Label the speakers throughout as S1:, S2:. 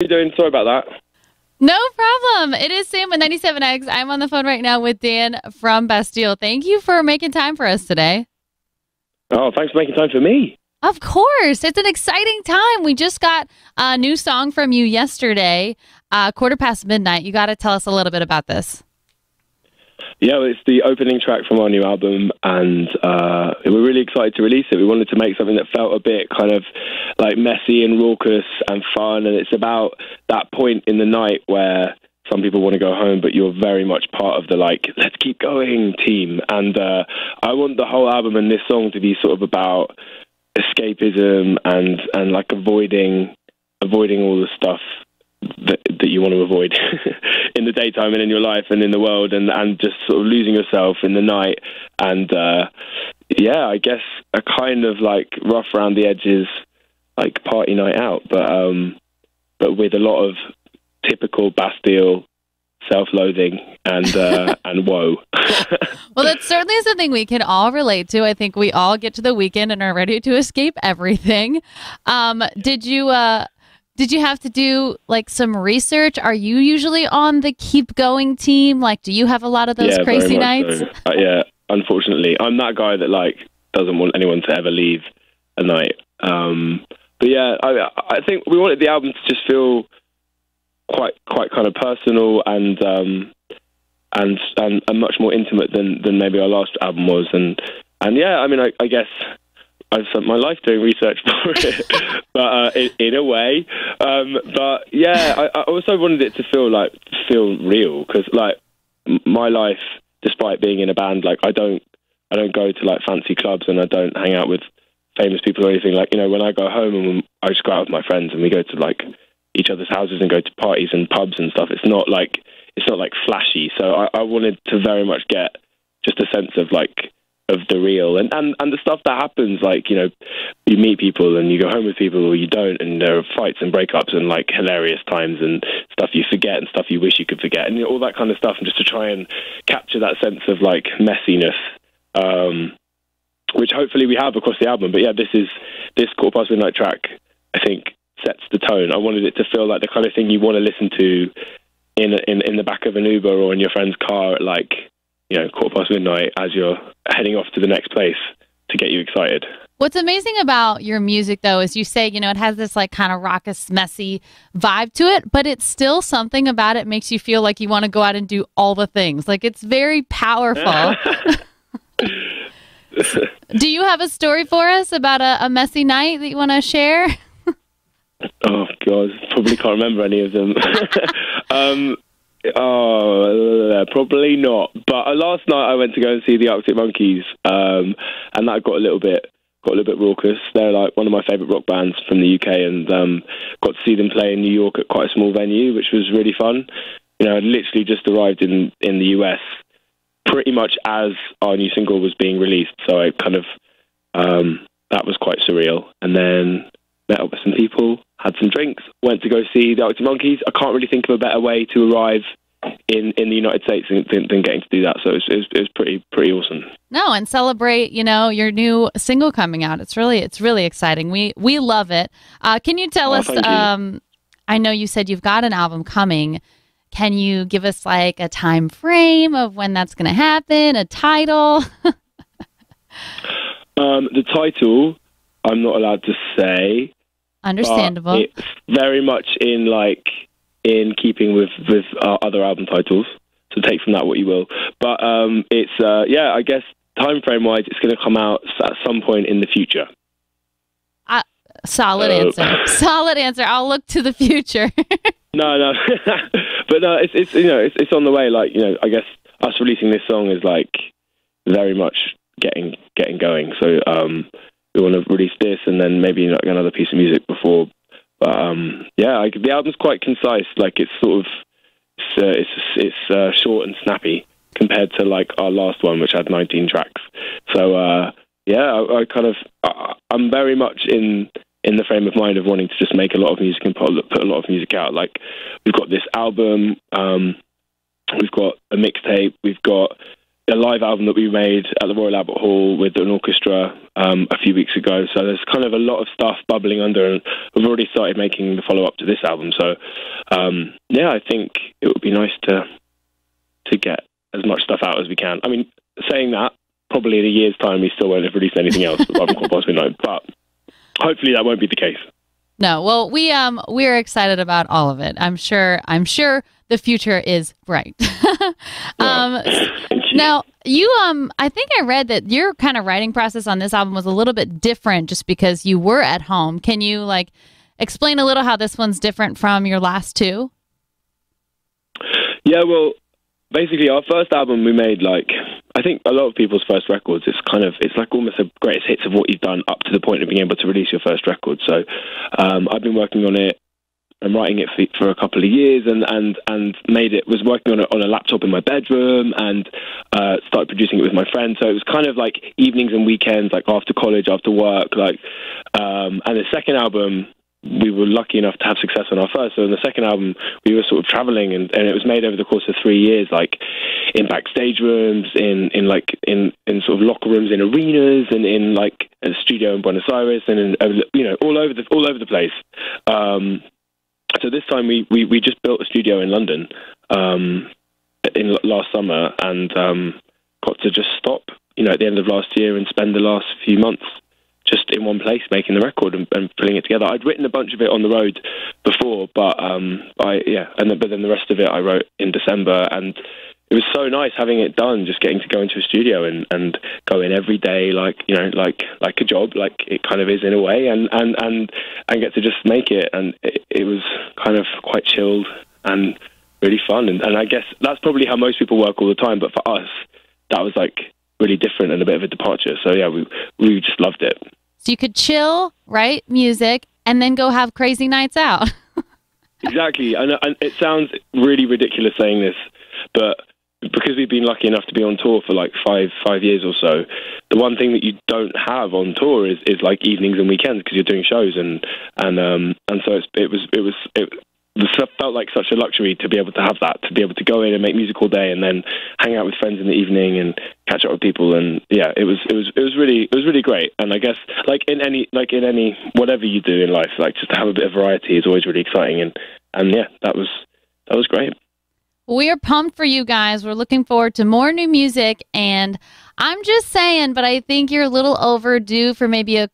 S1: you doing? Sorry about that.
S2: No problem. It is Sam with 97X. I'm on the phone right now with Dan from Bastille. Thank you for making time for us today.
S1: Oh, thanks for making time for me.
S2: Of course. It's an exciting time. We just got a new song from you yesterday, midnight. You got to tell us a little bit about this.
S1: Yeah, well, it's the opening track from our new album, and we're really excited to release it. We wanted to make something that felt a bit kind of like messy and raucous and fun, and it's about that point in the night where some people want to go home, but you're very much part of the, like, let's keep going team. And I want the whole album and this song to be sort of about escapism and like avoiding all the stuff that you want to avoid in the daytime and in your life and in the world, and just sort of losing yourself in the night. And yeah, I guess a kind of like rough around the edges, like party night out, but with a lot of typical Bastille self-loathing and woe.
S2: Well, that's certainly something we can all relate to. I think we all get to the weekend and are ready to escape everything. Did you have to do like some research? Are you usually on the keep going team? Like, do you have a lot of those crazy nights?
S1: So. Yeah, unfortunately, I'm that guy that like doesn't want anyone to ever leave a night. But yeah, I think we wanted the album to just feel quite kind of personal and much more intimate than maybe our last album was. And yeah, I mean, I guess I've spent my life doing research for it, but in a way. But yeah, I also wanted it to feel real, because like my life, despite being in a band, like I don't go to like fancy clubs and I don't hang out with famous people or anything. Like, you know, when I go home and I just go out with my friends and we go to like each other's houses and go to parties and pubs and stuff. It's not like flashy. So I wanted to very much get just a sense of like of the real and the stuff that happens. Like, you know, you meet people and you go home with people, or you don't, and there are fights and breakups and like hilarious times and stuff you forget and stuff you wish you could forget, and you know, all that kind of stuff, and just to try and capture that sense of like messiness, which hopefully we have across the album. But yeah, this Quarter Past Midnight track, I think, sets the tone. I wanted it to feel like the kind of thing you want to listen to in the back of an Uber or in your friend's car at like, you know, Quarter Past Midnight as you're heading off to the next place, to get you excited.
S2: What's amazing about your music, though, is you say, you know, it has this like kind of raucous, messy vibe to it, but it's still something about it makes you feel like you want to go out and do all the things. Like, it's very powerful. Do you have a story for us about a messy night that you want to share?
S1: Oh, God, probably can't remember any of them. Probably not. But last night I went to go and see the Arctic Monkeys, and that got a little bit raucous. They're like one of my favourite rock bands from the UK, and got to see them play in New York at quite a small venue, which was really fun. You know, I'd literally just arrived in the US pretty much as our new single was being released, so I kind of that was quite surreal. And then met up with some people, had some drinks, went to go see the Arctic Monkeys. I can't really think of a better way to arrive in the United States than getting to do that. So it was pretty awesome. No,
S2: and celebrate, you know, your new single coming out. It's really exciting. We love it. Can you tell us? I know you said you've got an album coming. Can you give us like a time frame of when that's going to happen? A title?
S1: The title, I'm not allowed to say.
S2: Understandable.
S1: It's very much in keeping with our other album titles, so take from that what you will. But it's yeah, I guess time frame wise, it's going to come out at some point in the future.
S2: Solid answer. Solid answer. I'll look to the future.
S1: No, but no, it's you know, it's on the way. Like, you know, I guess us releasing this song is like very much getting going. So we want to release this and then maybe like another piece of music before. But yeah, the album's quite concise. Like, it's sort of it's short and snappy compared to like our last one, which had 19 tracks. So yeah, I'm very much in the frame of mind of wanting to just make a lot of music and put a lot of music out. Like, we've got this album, we've got a mixtape, we've got a live album that we made at the Royal Albert Hall with an orchestra a few weeks ago. So there's kind of a lot of stuff bubbling under, and we've already started making the follow-up to this album. So, yeah, I think it would be nice to get as much stuff out as we can. I mean, saying that, probably in a year's time we still won't have released anything else apart from Quite Possibly Known, but hopefully that won't be the case. No, well,
S2: we're excited about all of it. I'm sure the future is bright. Now, I think I read that your kind of writing process on this album was a little bit different just because you were at home. Can you explain a little how this one's different from your last two?
S1: Yeah, well, basically our first album we made, I think a lot of people's first records, it's like almost a greatest hits of what you've done up to the point of being able to release your first record. So I've been working on it and writing it for a couple of years, and was working on it on a laptop in my bedroom, and started producing it with my friends. So it was kind of like evenings and weekends, after college, after work, and the second album, we were lucky enough to have success on our first. So in the second album, we were sort of traveling, and it was made over the course of 3 years, in backstage rooms, in sort of locker rooms, in arenas, and in a studio in Buenos Aires, and all over the place. So this time we just built a studio in London in last summer, and got to just stop, at the end of last year and spend the last few months just in one place making the record and putting it together. I'd written a bunch of it on the road before, but but then the rest of it I wrote in December, and it was so nice having it done, just getting to go into a studio and go in every day, like a job, like it kind of is in a way, and get to just make it. And it was kind of quite chilled and really fun. And I guess that's probably how most people work all the time. But for us, that was really different and a bit of a departure. So yeah, we just loved it.
S2: So you could chill, write music, and then go have crazy nights out.
S1: Exactly. And it sounds really ridiculous saying this, but because we've been lucky enough to be on tour for 5 years or so, the one thing that you don't have on tour is evenings and weekends, because you're doing shows, and so it felt like such a luxury to be able to have that, to be able to go in and make music all day and then hang out with friends in the evening and catch up with people. And yeah, it was really great. And I guess in any whatever you do in life, just to have a bit of variety is always really exciting. And yeah, that was great.
S2: We are pumped for you guys. We're looking forward to more new music, and I'm just saying, but I think you're a little overdue for maybe a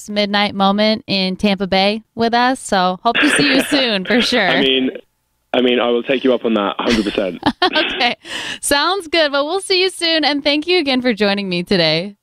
S2: midnight moment in Tampa Bay with us. So hope to see you soon for sure.
S1: I mean, I will take you up on that 100%.
S2: Okay, sounds good. But we'll see you soon, and thank you again for joining me today.